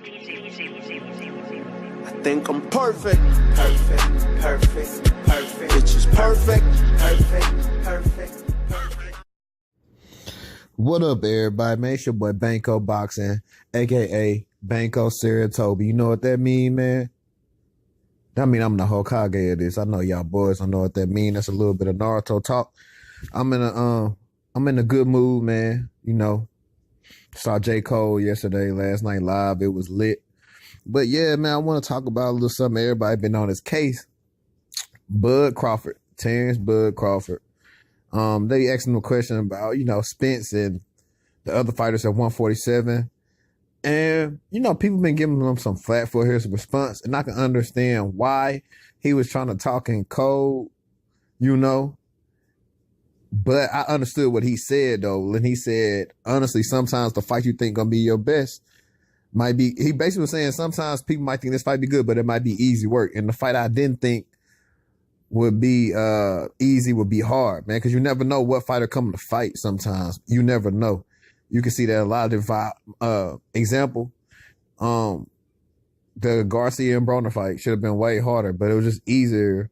I think I'm perfect. Bitch is perfect. What up, everybody? Man, it's your boy Banco Boxing, aka Banco Saratobi. You know what that mean, man? That mean I'm the Hokage of this. I know y'all boys don't know what that mean. That's a little bit of Naruto talk. I'm in a good mood, man. You know, saw J. Cole yesterday, last night live. It was lit. But yeah, man, I want to talk about a little something everybody been on his case. Bud Crawford, Terence Bud Crawford. They asked him a question about, you know, Spence and the other fighters at 147. And, you know, people been giving him some flack for his response. And I can understand why he was trying to talk in code, you know. But I understood what he said, though. And he said, honestly, sometimes the fight you think gonna be your best might be, he basically was saying sometimes people might think this fight be good, but it might be easy work. And the fight I didn't think would be easy would be hard, man, because you never know what fighter coming to fight sometimes. You never know. You can see that a lot of example, the Garcia and Broner fight should have been way harder, but it was just easier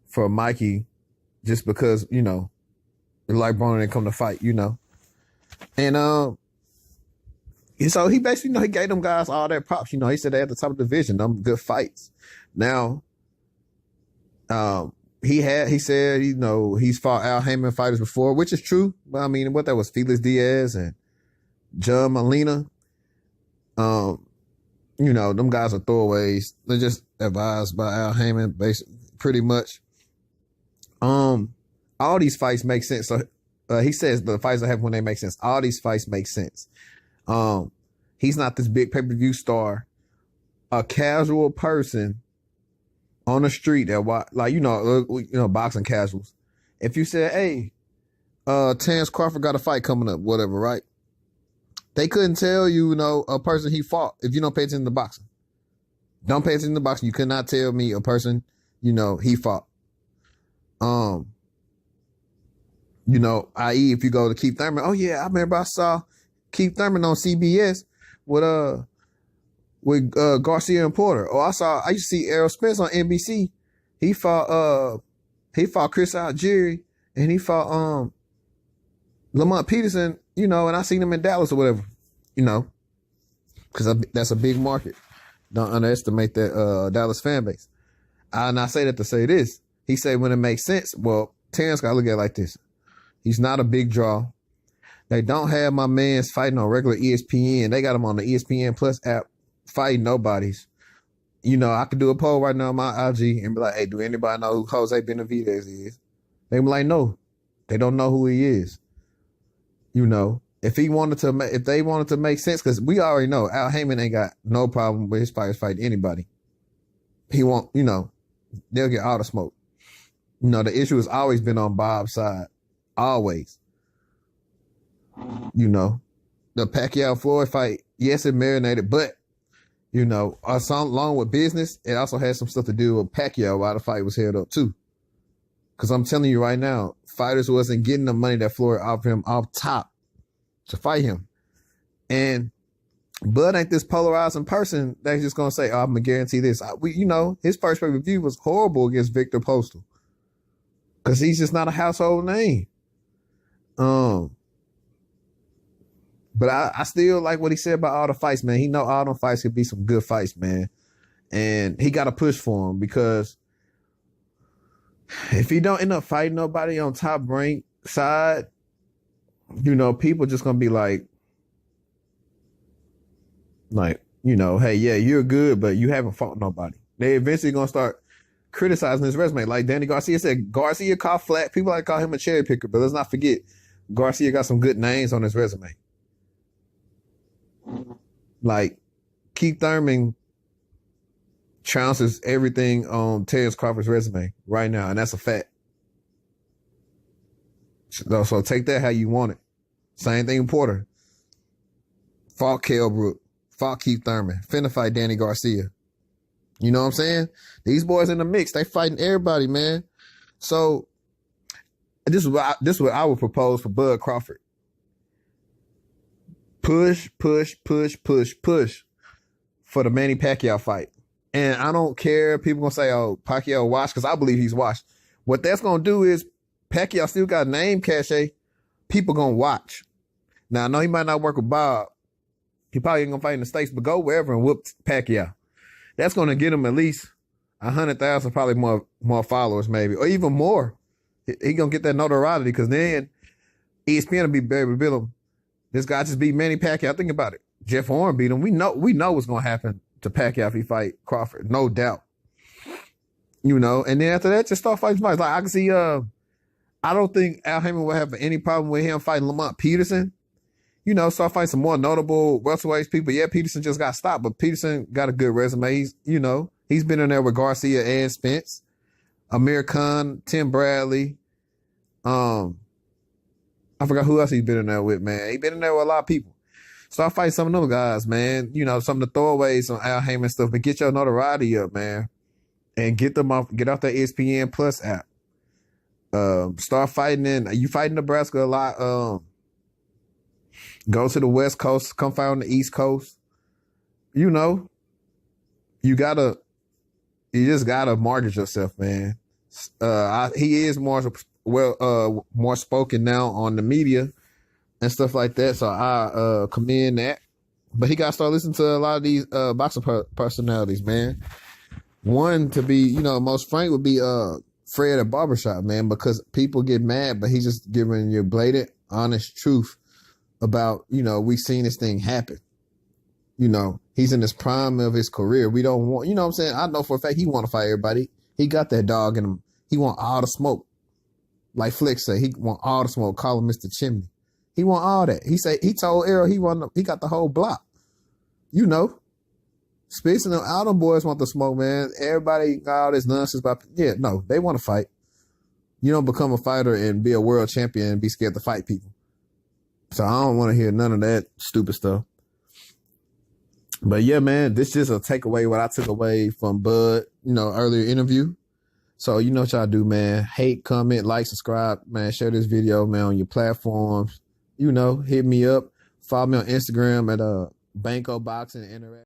for Mikey just because, you know, like Broner didn't come to fight, you know. And so he basically, you know, he gave them guys all their props. You know, he said they at the top of the division, them good fights. Now, he said, you know, he's fought Al Heyman fighters before, which is true. But I mean, what that was, Felix Diaz and John Molina. You know, them guys are throwaways. They're just advised by Al Heyman, basically, pretty much. All these fights make sense. So he says the fights I have when they make sense. All these fights make sense. He's not this big pay-per-view star. A casual person on the street that, like, you know, boxing casuals. If you said, hey, Terence Crawford got a fight coming up, whatever, right? They couldn't tell you, you know, a person he fought if you don't pay attention to boxing. Don't pay attention to boxing. You could not tell me a person, you know, he fought. You know, i.e. if you go to Keith Thurman, oh yeah, I remember I saw Keith Thurman on CBS with Garcia and Porter. Or I used to see Errol Spence on NBC. He fought Chris Algieri and he fought Lamont Peterson, you know, and I seen him in Dallas or whatever, you know, because that's a big market. Don't underestimate that Dallas fan base. And I say that to say this. He said when it makes sense, well, Terence got to look at it like this. He's not a big draw. They don't have my mans fighting on regular ESPN. They got him on the ESPN Plus app fighting nobodies. You know, I could do a poll right now on my IG and be like, hey, do anybody know who Jose Benavidez is? They be like, no. They don't know who he is. You know, if they wanted to make sense, because we already know Al Heyman ain't got no problem with his fighters fighting anybody. He won't, you know, they'll get all the smoke. You know, the issue has always been on Bob's side. Always. You know, the Pacquiao-Floyd fight, yes, it marinated, but, you know, along with business, it also had some stuff to do with Pacquiao while the fight was held up too. Because I'm telling you right now, fighters wasn't getting the money that Floyd offered him off top to fight him. And Bud ain't this polarizing person that's just going to say, oh, I'm going to guarantee this. You know, his first pay-per-view was horrible against Victor Postal. Because he's just not a household name. But I still like what he said about all the fights, man. He know all them fights could be some good fights, man. And he got to push for him because if he don't end up fighting nobody on top rank side, you know, people just going to be like, you know, hey, yeah, you're good, but you haven't fought nobody. They eventually going to start criticizing his resume. Like Danny Garcia said, Garcia caught flat. People like to call him a cherry picker, but let's not forget, Garcia got some good names on his resume. Like Keith Thurman trounces everything on Terence Crawford's resume right now, and that's a fact. So take that how you want it. Same thing with Porter. Fought Kell Brook. Fought Keith Thurman. Finna fight Danny Garcia. You know what I'm saying? These boys in the mix, they fighting everybody, man. So this is what I would propose for Bud Crawford. Push for the Manny Pacquiao fight. And I don't care. People gonna say, oh, Pacquiao washed, because I believe he's washed. What that's gonna do is Pacquiao still got name cachet. People gonna watch. Now I know he might not work with Bob. He probably ain't gonna fight in the States, but go wherever and whoop Pacquiao. That's gonna get him at least 100,000, probably more followers, maybe, or even more. He gonna get that notoriety, because then ESPN will be able to build him. This guy just beat Manny Pacquiao. Think about it. Jeff Horn beat him. We know what's gonna happen to Pacquiao if he fight Crawford, no doubt. You know, and then after that, just start fighting fights. Like I can see, I don't think Al Haymon will have any problem with him fighting Lamont Peterson. You know, start fighting some more notable welterweight people. Yeah, Peterson just got stopped, but Peterson got a good resume. He's been in there with Garcia and Spence, Amir Khan, Tim Bradley. I forgot who else he's been in there with, man. He's been in there with a lot of people. Start fighting some of them guys, man. You know, some of the throwaways on Al Haymon stuff, but get your notoriety up, man. And get off that ESPN Plus app. Start fighting you fight in Nebraska a lot. Go to the West Coast, come fight on the East Coast. You know, you just gotta market yourself, man. He is more spoken now on the media and stuff like that. So I commend that. But he gotta start listening to a lot of these boxing personalities, man. One to be, most frank would be Fred at Barbershop, man, because people get mad, but he's just giving you blatant, honest truth about, we've seen this thing happen. He's in his prime of his career. We don't want, what I'm saying? I know for a fact he want to fight everybody. He got that dog in him. He want all the smoke. Like Flick say, he want all the smoke. Call him Mr. Chimney. He want all that. He told Errol he got the whole block. Spitz and all them boys want the smoke, man. Everybody got all this nonsense about, they want to fight. You don't become a fighter and be a world champion and be scared to fight people. So I don't want to hear none of that stupid stuff. But yeah, man, this just a takeaway, what I took away from Bud, earlier interview. So you know what y'all do, man. Hate, comment, like, subscribe, man. Share this video, man, on your platforms. Hit me up. Follow me on Instagram at Banco Boxing Interact.